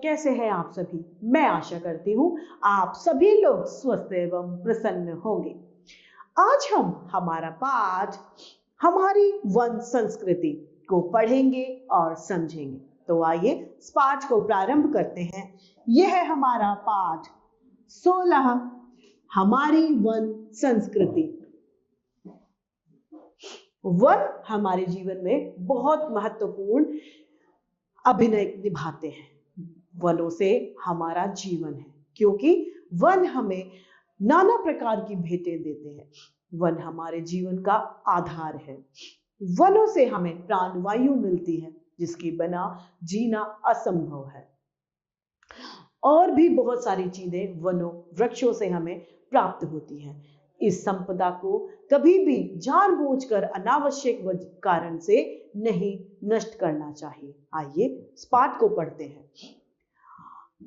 कैसे हैं आप सभी? मैं आशा करती हूँ आप सभी लोग स्वस्थ एवं प्रसन्न होंगे। आज हम हमारा पाठ हमारी वन संस्कृति को पढ़ेंगे और समझेंगे। तो आइए इस पाठ को प्रारंभ करते हैं। यह है हमारा पाठ 16 हमारी वन संस्कृति। वन हमारे जीवन में बहुत महत्वपूर्ण अभिनय निभाते हैं। वनों से हमारा जीवन है, क्योंकि वन हमें नाना प्रकार की भेंटें देते हैं। वन हमारे जीवन का आधार है। वनों से हमें प्राणवायु मिलती है, जिसके बिना जीना असंभव है। और भी बहुत सारी चीजें वनों वृक्षों से हमें प्राप्त होती हैं। इस संपदा को कभी भी जानबूझकर अनावश्यक कारण से नहीं नष्ट करना चाहिए। आइए इस पाठ को पढ़ते हैं।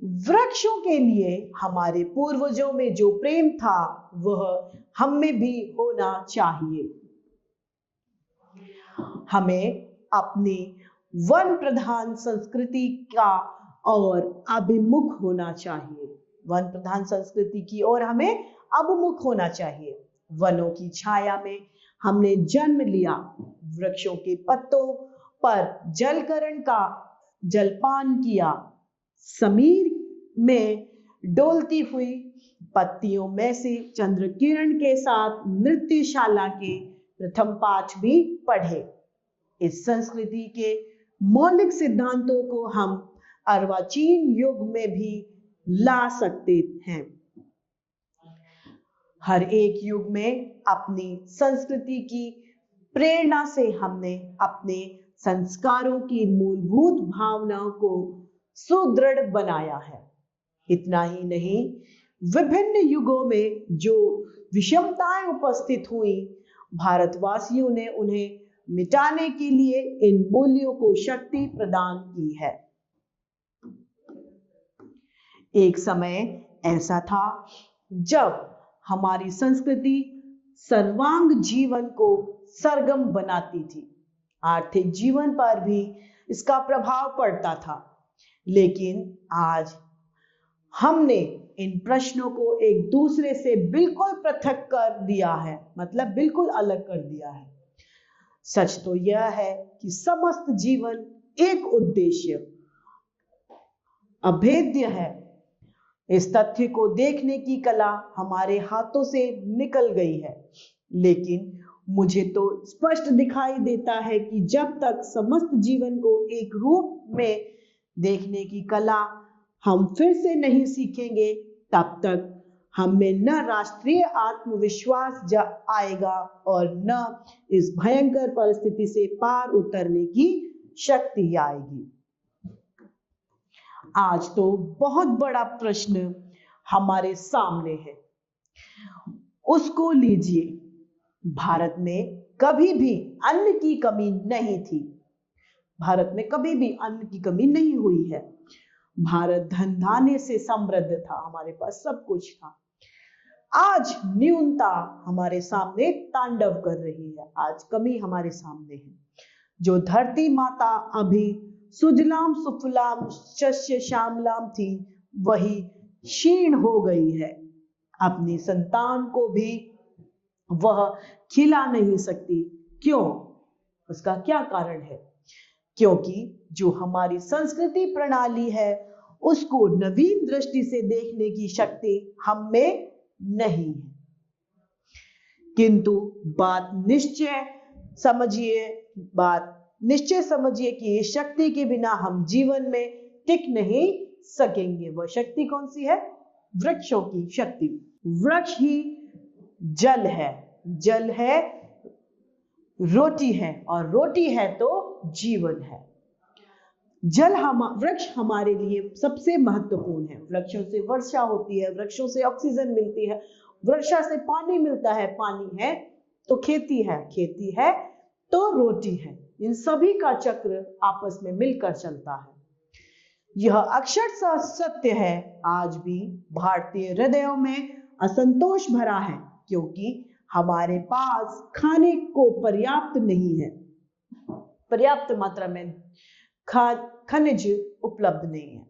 वृक्षों के लिए हमारे पूर्वजों में जो प्रेम था वह हम में भी होना चाहिए। हमें अपनी वन प्रधान संस्कृति का और अभिमुख होना चाहिए। वन प्रधान संस्कृति की ओर हमें अभिमुख होना चाहिए। वनों की छाया में हमने जन्म लिया। वृक्षों के पत्तों पर जलकरण का जलपान किया। समीर में डोलती हुई पत्तियों में से चंद्र किरण के साथ नृत्यशाला के प्रथम पाठ भी पढ़े। इस संस्कृति के मौलिक सिद्धांतों को हम अर्वाचीन युग में भी ला सकते हैं। हर एक युग में अपनी संस्कृति की प्रेरणा से हमने अपने संस्कारों की मूलभूत भावनाओं को सुदृढ़ बनाया है। इतना ही नहीं, विभिन्न युगों में जो विषमताएं उपस्थित हुई, भारतवासियों ने उन्हें मिटाने के लिए इन मूल्यों को शक्ति प्रदान की है। एक समय ऐसा था जब हमारी संस्कृति सर्वांग जीवन को सरगम बनाती थी। आर्थिक जीवन पर भी इसका प्रभाव पड़ता था। लेकिन आज हमने इन प्रश्नों को एक दूसरे से बिल्कुल पृथक कर दिया है, मतलब बिल्कुल अलग कर दिया है। सच तो यह है कि समस्त जीवन एक उद्देश्य अभेद्य है। इस तथ्य को देखने की कला हमारे हाथों से निकल गई है। लेकिन मुझे तो स्पष्ट दिखाई देता है कि जब तक समस्त जीवन को एक रूप में देखने की कला हम फिर से नहीं सीखेंगे, तब तक हम में न राष्ट्रीय आत्मविश्वास आएगा और न इस भयंकर परिस्थिति से पार उतरने की शक्ति आएगी। आज तो बहुत बड़ा प्रश्न हमारे सामने है। उसको लीजिए। भारत में कभी भी अन्न की कमी नहीं थी। भारत में कभी भी अन्न की कमी नहीं हुई है। भारत धन धान्य से समृद्ध था, हमारे पास सब कुछ था। आज न्यूनता हमारे सामने तांडव कर रही है। आज कमी हमारे सामने है। जो धरती माता अभी सुजलाम सुफलाम शस्य श्यामलाम थी, वही क्षीण हो गई है। अपनी संतान को भी वह खिला नहीं सकती। क्यों? उसका क्या कारण है? क्योंकि जो हमारी संस्कृति प्रणाली है, उसको नवीन दृष्टि से देखने की शक्ति हम में नहीं है। किंतु बात निश्चय समझिए कि इस शक्ति के बिना हम जीवन में टिक नहीं सकेंगे। वह शक्ति कौन सी है? वृक्षों की शक्ति। वृक्ष ही जल है, जल है रोटी है, और रोटी है तो जीवन है। वृक्ष हमारे लिए सबसे महत्वपूर्ण है। वृक्षों से वर्षा होती है, वृक्षों से ऑक्सीजन मिलती है, वर्षा से पानी मिलता है, पानी है तो खेती है, खेती है तो रोटी है। इन सभी का चक्र आपस में मिलकर चलता है। यह अक्षरशः सत्य है। आज भी भारतीय हृदयों में असंतोष भरा है, क्योंकि हमारे पास खाने को पर्याप्त नहीं है। पर्याप्त मात्रा में खनिज उपलब्ध नहीं है।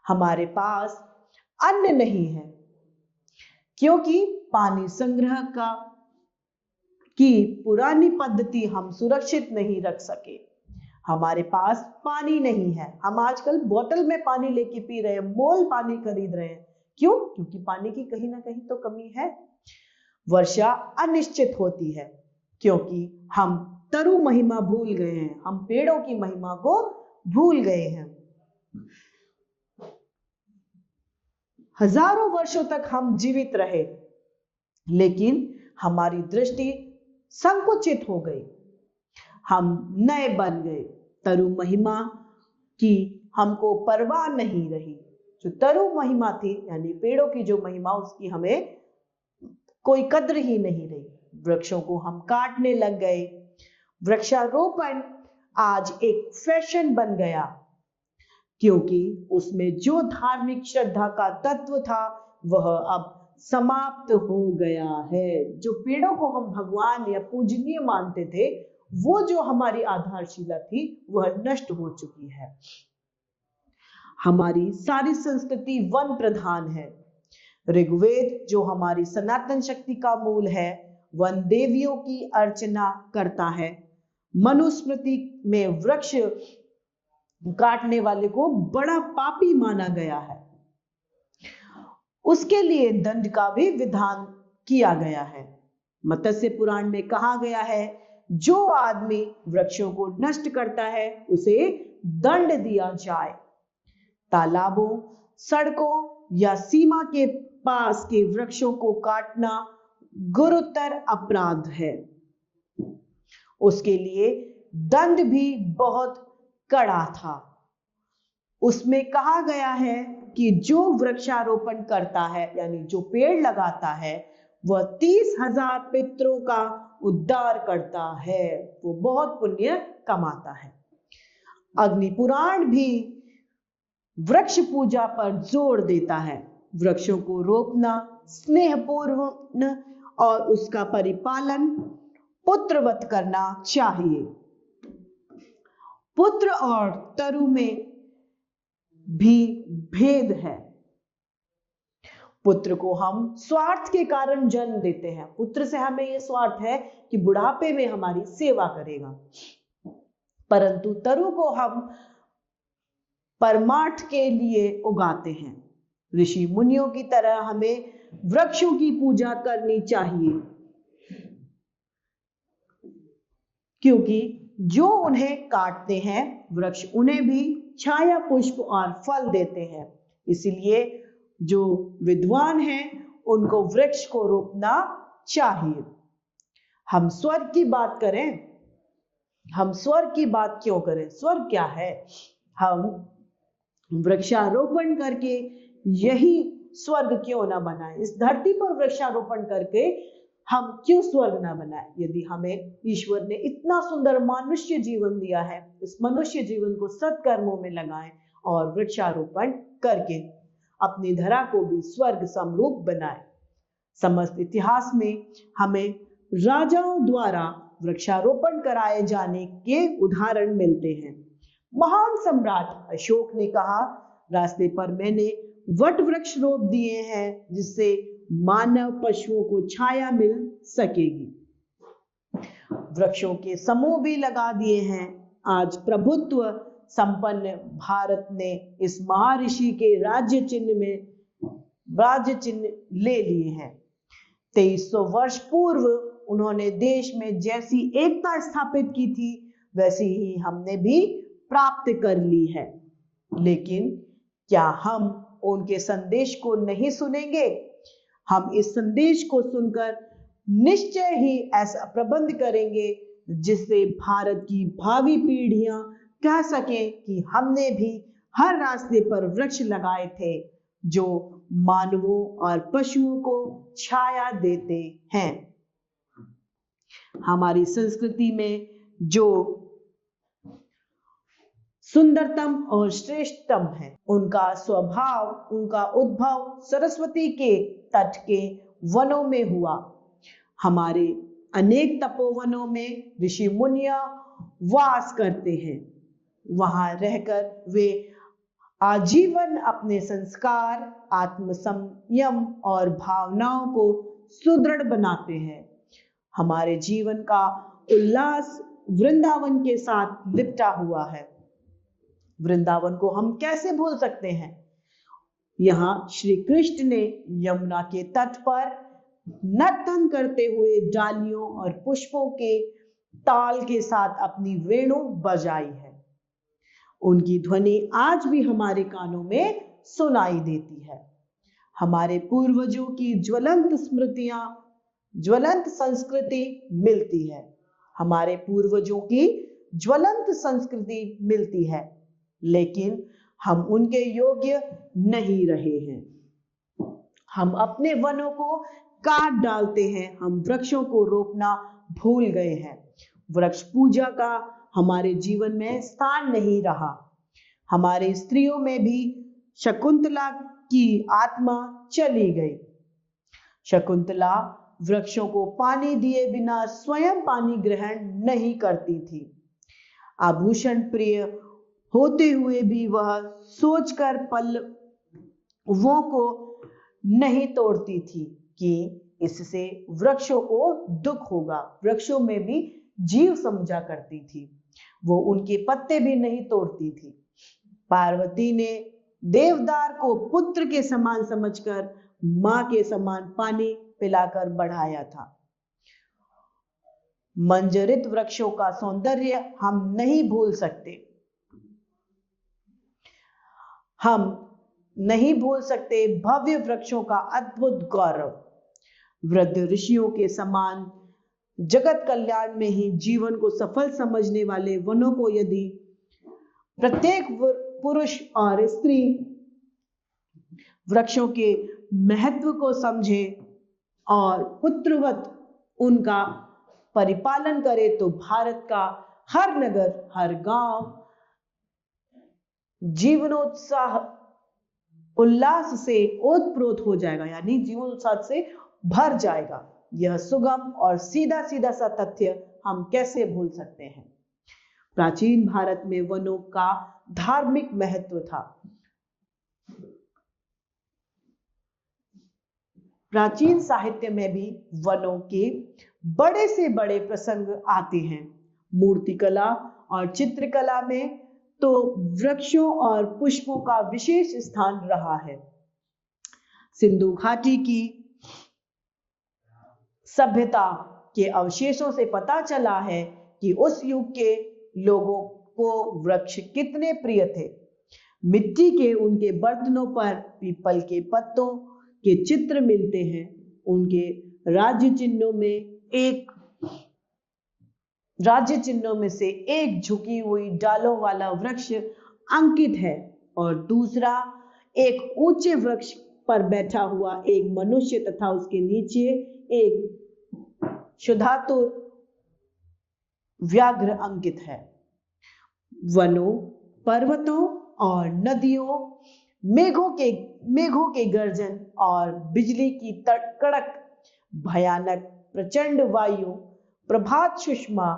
हमारे पास अन्न नहीं है क्योंकि पानी संग्रह की पुरानी पद्धति हम सुरक्षित नहीं रख सके। हमारे पास पानी नहीं है। हम आजकल बोतल में पानी लेके पी रहे हैं, मोल पानी खरीद रहे हैं। क्यों? क्योंकि पानी की कहीं ना कहीं तो कमी है। वर्षा अनिश्चित होती है क्योंकि हम तरु महिमा भूल गए हैं, हम पेड़ों की महिमा को भूल गए हैं। हजारों वर्षों तक हम जीवित रहे, लेकिन हमारी दृष्टि संकुचित हो गई, हम नए बन गए। तरु महिमा की हमको परवाह नहीं रही। जो तरु महिमा थी यानी पेड़ों की जो महिमा, उसकी हमें कोई कद्र ही नहीं रही। वृक्षों को हम काटने लग गए। वृक्षारोपण आज एक फैशन बन गया क्योंकि उसमें जो धार्मिक श्रद्धा का तत्व था वह अब समाप्त हो गया है। जो पेड़ों को हम भगवान या पूजनीय मानते थे, वो जो हमारी आधारशिला थी वह नष्ट हो चुकी है। हमारी सारी संस्कृति वन प्रधान है। ऋग्वेद जो हमारी सनातन शक्ति का मूल है, वन देवियों की अर्चना करता है। मनुस्मृति में वृक्ष काटने वाले को बड़ा पापी माना गया है। उसके लिए दंड का भी विधान किया गया है। मत्स्य पुराण में कहा गया है, जो आदमी वृक्षों को नष्ट करता है उसे दंड दिया जाए। तालाबों, सड़कों या सीमा के पास के वृक्षों को काटना गुरुतर अपराध है। उसके लिए दंड भी बहुत कड़ा था। उसमें कहा गया है कि जो वृक्षारोपण करता है यानी जो पेड़ लगाता है, वह 30,000 पितरों का उद्धार करता है, वो बहुत पुण्य कमाता है। अग्नि पुराण भी वृक्ष पूजा पर जोर देता है। वृक्षों को रोपना स्नेहपूर्ण और उसका परिपालन पुत्रवत करना चाहिए। पुत्र और तरु में भी भेद है। पुत्र को हम स्वार्थ के कारण जन्म देते हैं। पुत्र से हमें यह स्वार्थ है कि बुढ़ापे में हमारी सेवा करेगा, परंतु तरु को हम परमार्थ के लिए उगाते हैं। ऋषि मुनियों की तरह हमें वृक्षों की पूजा करनी चाहिए क्योंकि जो उन्हें काटते हैं, वृक्ष उन्हें भी छाया, पुष्प और फल देते हैं। इसलिए जो विद्वान हैं उनको वृक्ष को रोपना चाहिए। हम स्वर्ग की बात करें, हम स्वर्ग की बात क्यों करें? स्वर्ग क्या है? हम वृक्षारोपण करके यही स्वर्ग क्यों ना बनाए? इस धरती पर वृक्षारोपण करके हम क्यों स्वर्ग ना बनाए? यदि हमें ईश्वर ने इतना सुंदर मनुष्य जीवन दिया है, इस मनुष्य जीवन को सत्कर्मों में लगाएं और वृक्षारोपण करके अपनी धरा को भी स्वर्ग समरूप बनाएं। समस्त इतिहास में हमें राजाओं द्वारा वृक्षारोपण कराए जाने के उदाहरण मिलते हैं। महान सम्राट अशोक ने कहा, रास्ते पर मैंने वट वृक्ष रोप दिए हैं जिससे मानव पशुओं को छाया मिल सकेगी। वृक्षों के समूह भी लगा दिए हैं। आज प्रभुत्व संपन्न भारत ने इस महर्षि के राज्य चिन्ह ले लिए हैं। 2300 वर्ष पूर्व उन्होंने देश में जैसी एकता स्थापित की थी, वैसी ही हमने भी प्राप्त कर ली है। लेकिन क्या हम उनके संदेश को नहीं सुनेंगे? हम इस संदेश को सुनकर निश्चय ही ऐसा प्रबंध करेंगे जिससे भारत की भावी पीढ़ियां कह सकें कि हमने भी हर रास्ते पर वृक्ष लगाए थे जो मानवों और पशुओं को छाया देते हैं। हमारी संस्कृति में जो सुंदरतम और श्रेष्ठतम है, उनका स्वभाव, उनका उद्भव सरस्वती के तट के वनों में हुआ। हमारे अनेक तपोवनों में ऋषि मुनियां वास करते हैं। वहां रहकर वे आजीवन अपने संस्कार, आत्मसंयम और भावनाओं को सुदृढ़ बनाते हैं। हमारे जीवन का उल्लास वृंदावन के साथ लिपटा हुआ है। वृंदावन को हम कैसे भूल सकते हैं? यहाँ श्री कृष्ण ने यमुना के तट पर नर्तन करते हुए डालियों और पुष्पों के ताल के साथ अपनी वेणु बजाई है। उनकी ध्वनि आज भी हमारे कानों में सुनाई देती है। हमारे पूर्वजों की ज्वलंत स्मृतियां, ज्वलंत संस्कृति मिलती है। हमारे पूर्वजों की ज्वलंत संस्कृति मिलती है, लेकिन हम उनके योग्य नहीं रहे हैं। हम अपने वनों को काट डालते हैं, हम वृक्षों को रोपना भूल गए हैं। वृक्ष पूजा का हमारे जीवन में स्थान नहीं रहा। हमारे स्त्रियों में भी शकुंतला की आत्मा चली गई। शकुंतला वृक्षों को पानी दिए बिना स्वयं पानी ग्रहण नहीं करती थी। आभूषण प्रिय होते हुए भी वह सोचकर पल्लवों को नहीं तोड़ती थी कि इससे वृक्षों को दुख होगा। वृक्षों में भी जीव समझा करती थी। वो उनके पत्ते भी नहीं तोड़ती थी। पार्वती ने देवदार को पुत्र के समान समझकर मां के समान पानी पिलाकर बढ़ाया था। मंजरित वृक्षों का सौंदर्य हम नहीं भूल सकते। हम नहीं भूल सकते भव्य वृक्षों का अद्भुत गौरव। वृद्ध ऋषियों के समान जगत कल्याण में ही जीवन को सफल समझने वाले वनों को यदि प्रत्येक पुरुष और स्त्री वृक्षों के महत्व को समझे और पुत्रवत उनका परिपालन करे तो भारत का हर नगर, हर गांव जीवनोत्साह उल्लास से ओतप्रोत हो जाएगा, यानी जीवन उत्साह से भर जाएगा। यह सुगम और सीधा सीधा सा तथ्य हम कैसे भूल सकते हैं? प्राचीन भारत में वनों का धार्मिक महत्व था। प्राचीन साहित्य में भी वनों के बड़े से बड़े प्रसंग आते हैं। मूर्तिकला और चित्रकला में तो वृक्षों और पुष्पों का विशेष स्थान रहा है। सिंधु घाटी की सभ्यता के अवशेषों से पता चला है कि उस युग के लोगों को वृक्ष कितने प्रिय थे। मिट्टी के उनके बर्तनों पर पीपल के पत्तों के चित्र मिलते हैं। उनके राज्य चिन्हों में से एक झुकी हुई डालों वाला वृक्ष अंकित है और दूसरा एक ऊंचे वृक्ष पर बैठा हुआ एक मनुष्य तथा उसके नीचे एक क्षुधातुर व्याघ्र अंकित है। वनों, पर्वतों और नदियों, मेघों के गर्जन और बिजली की कड़क, भयानक प्रचंड वायु, प्रभात सुषमा,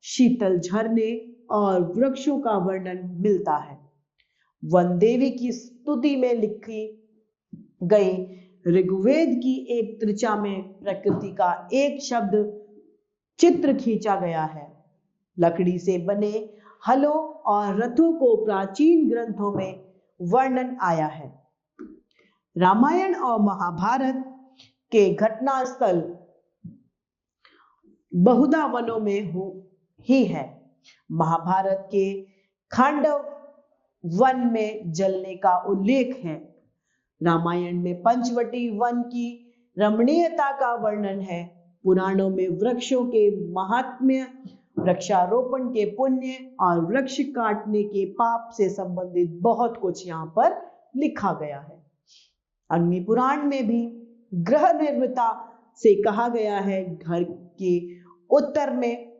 शीतल झरने और वृक्षों का वर्णन मिलता है। वन देवी की स्तुति में लिखी गई ऋग्वेद की एक ऋचा में प्रकृति का एक शब्द चित्र खींचा गया है। लकड़ी से बने हलों और रथों को प्राचीन ग्रंथों में वर्णन आया है। रामायण और महाभारत के घटनास्थल बहुधा वनों में ही है। महाभारत के खांडव वन में जलने का उल्लेख है। रामायण में पंचवटी वन की रमणीयता का वर्णन है। पुराणों में वृक्षों के महात्म्य, वृक्षारोपण के पुण्य और वृक्ष काटने के पाप से संबंधित बहुत कुछ यहाँ पर लिखा गया है। अग्नि पुराण में भी गृह निर्मिता से कहा गया है, घर के उत्तर में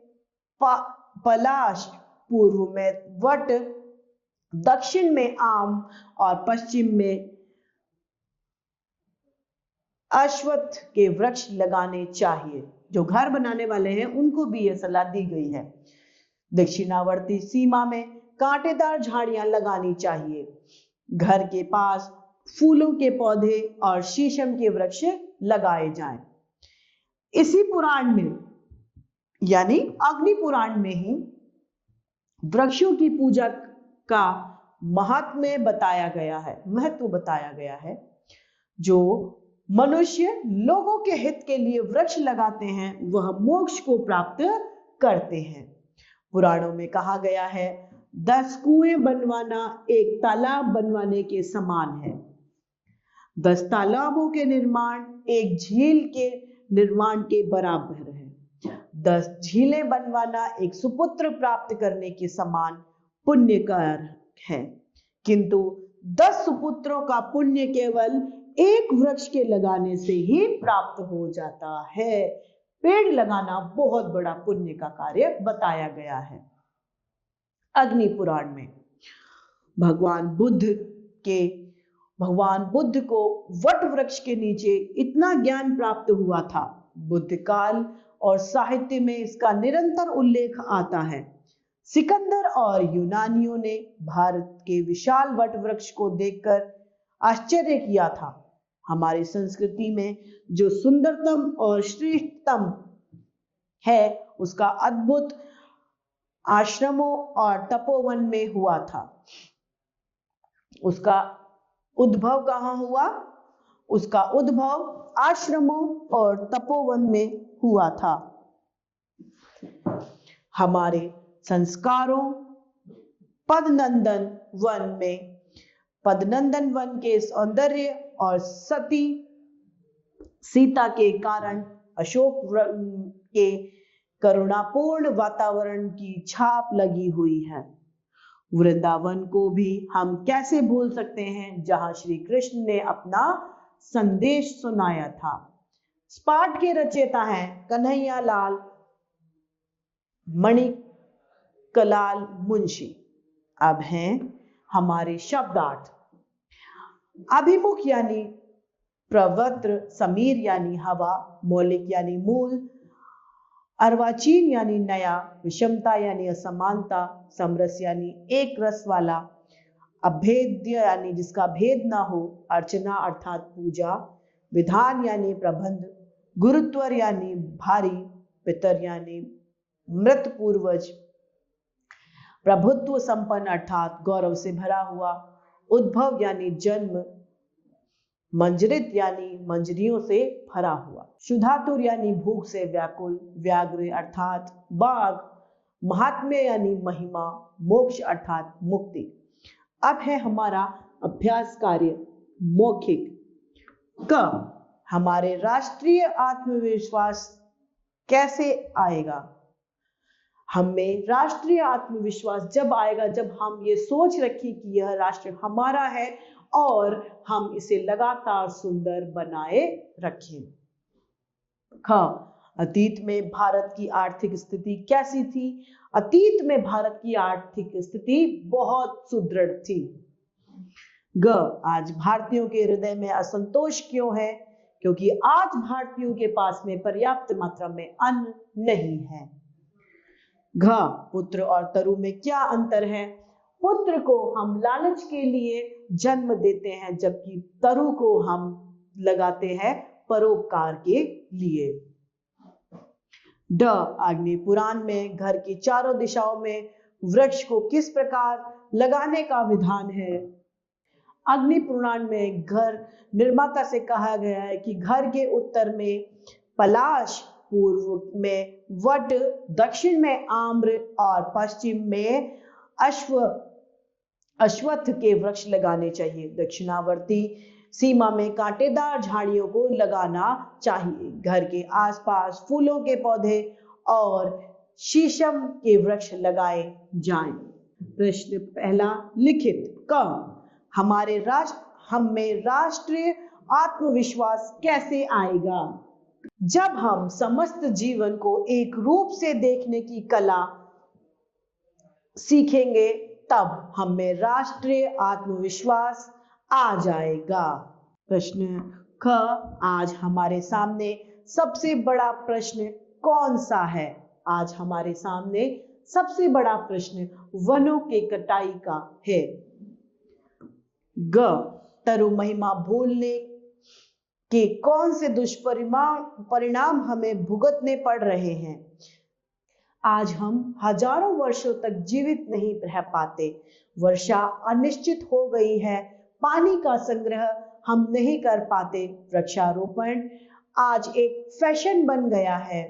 पलाश, पूर्व में वट, दक्षिण में आम और पश्चिम में अश्वत्थ के वृक्ष लगाने चाहिए। जो घर बनाने वाले हैं उनको भी यह सलाह दी गई है। दक्षिणावर्ती सीमा में कांटेदार झाड़ियां लगानी चाहिए। घर के पास फूलों के पौधे और शीशम के वृक्ष लगाए जाएं। इसी पुराण में यानी अग्नि पुराण में ही वृक्षों की पूजा का महत्व बताया गया है। जो मनुष्य लोगों के हित के लिए वृक्ष लगाते हैं वह मोक्ष को प्राप्त करते हैं। पुराणों में कहा गया है 10 कुएं बनवाना एक तालाब बनवाने के समान है। 10 तालाबों के निर्माण एक झील के निर्माण के बराबर है। 10 झीलें बनवाना एक सुपुत्र प्राप्त करने के समान पुण्यकार है। किंतु 10 सुपुत्रों का पुण्य केवल एक वृक्ष के लगाने से ही प्राप्त हो जाता है। पेड़ लगाना बहुत बड़ा पुण्य का कार्य बताया गया है। अग्नि पुराण में भगवान बुद्ध को वट वृक्ष के नीचे इतना ज्ञान प्राप्त हुआ था। बुद्ध काल और साहित्य में इसका निरंतर उल्लेख आता है। सिकंदर और यूनानियों ने भारत के विशाल वट वृक्ष को देखकर आश्चर्य किया था। हमारी संस्कृति में जो सुंदरतम और श्रेष्ठतम है उसका अद्भुत आश्रमों और तपोवन में हुआ था। उसका उद्भव कहाँ हुआ? उसका उद्भव आश्रमों और तपोवन में हुआ था। हमारे संस्कारों पद्मनंदन वन के सौंदर्य और सीता के कारण अशोक के करुणापूर्ण वातावरण की छाप लगी हुई है। वृंदावन को भी हम कैसे भूल सकते हैं जहां श्री कृष्ण ने अपना संदेश सुनाया था। इस पाठ के रचयिता हैं कन्हैया लाल मणिकलाल मुंशी। अब हैं हमारे शब्दार्थ। अभिमुख यानी प्रवृत्त, समीर यानी हवा, मौलिक यानी मूल, अर्वाचीन यानी नया, विषमता यानी असमानता, समरस यानी एक रस वाला, अभेद्य यानी जिसका भेद ना हो, अर्चना अर्थात पूजा, विधान यानी प्रबंध, गुरुत्वर यानी भारी, पितर यानी मृत पूर्वज, प्रभुत्व संपन्न अर्थात गौरव से भरा हुआ, उद्भव यानी जन्म, मंजरित यानी मंजरियों से भरा हुआ, शुद्धातुर यानी भूख से व्याकुल, व्याघ्र अर्थात बाघ, महात्म्य यानी महिमा, मोक्ष अर्थात मुक्ति। अब है हमारा अभ्यास कार्य मौखिक। क, हमारे राष्ट्रीय आत्मविश्वास कैसे आएगा? हमें राष्ट्रीय आत्मविश्वास जब आएगा जब हम ये सोच रखें कि यह राष्ट्र हमारा है और हम इसे लगातार सुंदर बनाए रखें। ख, अतीत में भारत की आर्थिक स्थिति कैसी थी? अतीत में भारत की आर्थिक स्थिति बहुत सुदृढ़ थी। ग, आज भारतीयों के हृदय में असंतोष क्यों है? क्योंकि आज भारतीयों के पास में पर्याप्त मात्रा में अन्न नहीं है। घ, पुत्र और तरु में क्या अंतर है? पुत्र को हम लालच के लिए जन्म देते हैं जबकि तरु को हम लगाते हैं परोपकार के लिए। ड, अग्नि पुराण में घर की चारों दिशाओं में वृक्ष को किस प्रकार लगाने का विधान है? अग्नि पुराण में घर निर्माता से कहा गया है कि घर के उत्तर में पलाश, पूर्व में वट, दक्षिण में आम्र और पश्चिम में अश्वत्थ के वृक्ष लगाने चाहिए। दक्षिणावर्ती सीमा में कांटेदार झाड़ियों को लगाना चाहिए। घर के आसपास फूलों के पौधे और शीशम के वृक्ष लगाए जाएं। प्रश्न पहला लिखित। क, हमें राष्ट्रीय आत्मविश्वास कैसे आएगा? जब हम समस्त जीवन को एक रूप से देखने की कला सीखेंगे तब हमें राष्ट्रीय आत्मविश्वास आ जाएगा। प्रश्न ख, आज हमारे सामने सबसे बड़ा प्रश्न कौन सा है? आज हमारे सामने सबसे बड़ा प्रश्न वनों के कटाई का है। ग, तरु महिमा भूलने के कौन से दुष्परिणाम हमें भुगतने पड़ रहे हैं? आज हम हजारों वर्षों तक जीवित नहीं रह पाते। वर्षा अनिश्चित हो गई है, पानी का संग्रह हम नहीं कर पाते। वृक्षारोपण आज एक फैशन बन गया है।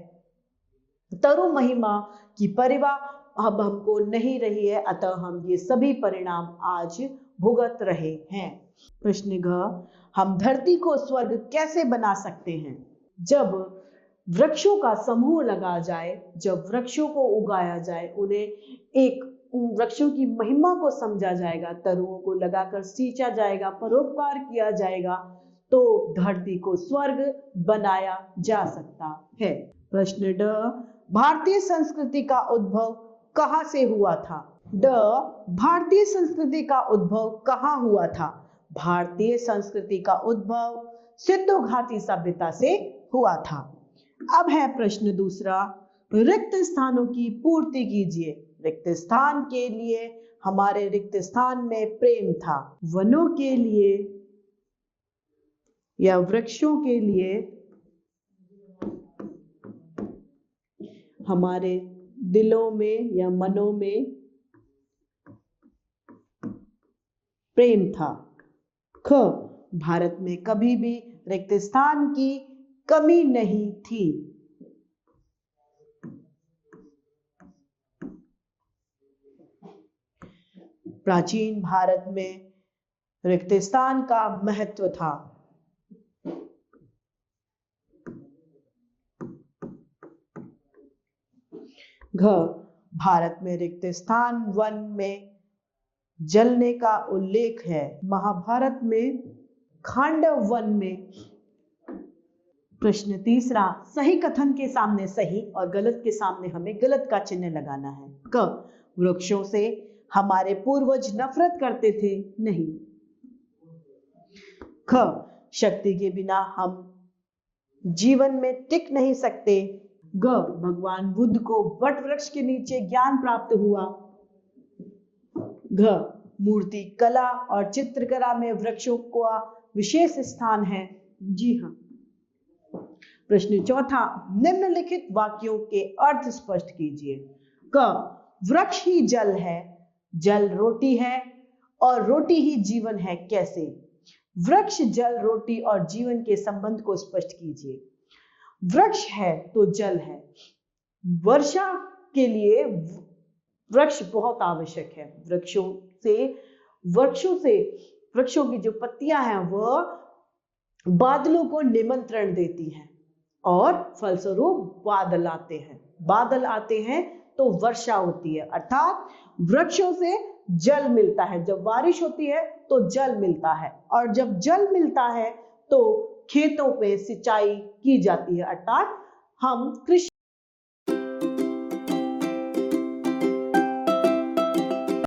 तरु महिमा की परिवाह अब हमको नहीं रही है, अतः हम ये सभी परिणाम आज भुगत रहे हैं। प्रश्न घ, हम धरती को स्वर्ग कैसे बना सकते हैं? जब वृक्षों का समूह लगा जाए, जब वृक्षों को उगाया जाए, उन्हें एक वृक्षों की महिमा को समझा जाएगा, तरुओं को लगाकर सींचा जाएगा, परोपकार किया जाएगा, तो धरती को स्वर्ग बनाया जा सकता है। प्रश्न ड, भारतीय संस्कृति का उद्भव कहाँ से हुआ था? ड, भारतीय संस्कृति का उद्भव कहाँ हुआ था? भारतीय संस्कृति का उद्भव सिंधु घाटी सभ्यता से हुआ था। अब है प्रश्न दूसरा, रिक्त स्थानों की पूर्ति कीजिए। रिक्त स्थान के लिए हमारे रिक्त स्थान में प्रेम था। वनों के लिए या वृक्षों के लिए हमारे दिलों में या मनों में प्रेम था। ख, भारत में कभी भी रिक्त स्थान की कमी नहीं थी। प्राचीन भारत में रिक्त स्थान का महत्व था। घ, भारत में रिक्त स्थान वन में जलने का उल्लेख है। महाभारत में खांडव वन में। प्रश्न तीसरा, सही कथन के सामने सही और गलत के सामने हमें गलत का चिन्ह लगाना है। क, वृक्षों से हमारे पूर्वज नफरत करते थे। नहीं। ख, शक्ति के बिना हम जीवन में टिक नहीं सकते। ग, भगवान बुद्ध को वट वृक्ष के नीचे ज्ञान प्राप्त हुआ। घ, मूर्ति कला और चित्रकला में वृक्षों का विशेष स्थान है। जी हाँ। प्रश्न चौथा, निम्नलिखित वाक्यों के अर्थ स्पष्ट कीजिए। क, वृक्ष ही जल है, जल रोटी है और रोटी ही जीवन है। कैसे? वृक्ष, जल, रोटी और जीवन के संबंध को स्पष्ट कीजिए। वृक्ष है तो जल है। वर्षा के लिए वृक्ष बहुत आवश्यक है। वृक्षों की जो पत्तियां हैं वह बादलों को निमंत्रण देती हैं और फलस्वरूप बादल आते हैं तो वर्षा होती है, अर्थात वृक्षों से जल मिलता है। जब बारिश होती है तो जल मिलता है और जब जल मिलता है तो खेतों पे सिंचाई की जाती है, अर्थात हम कृषि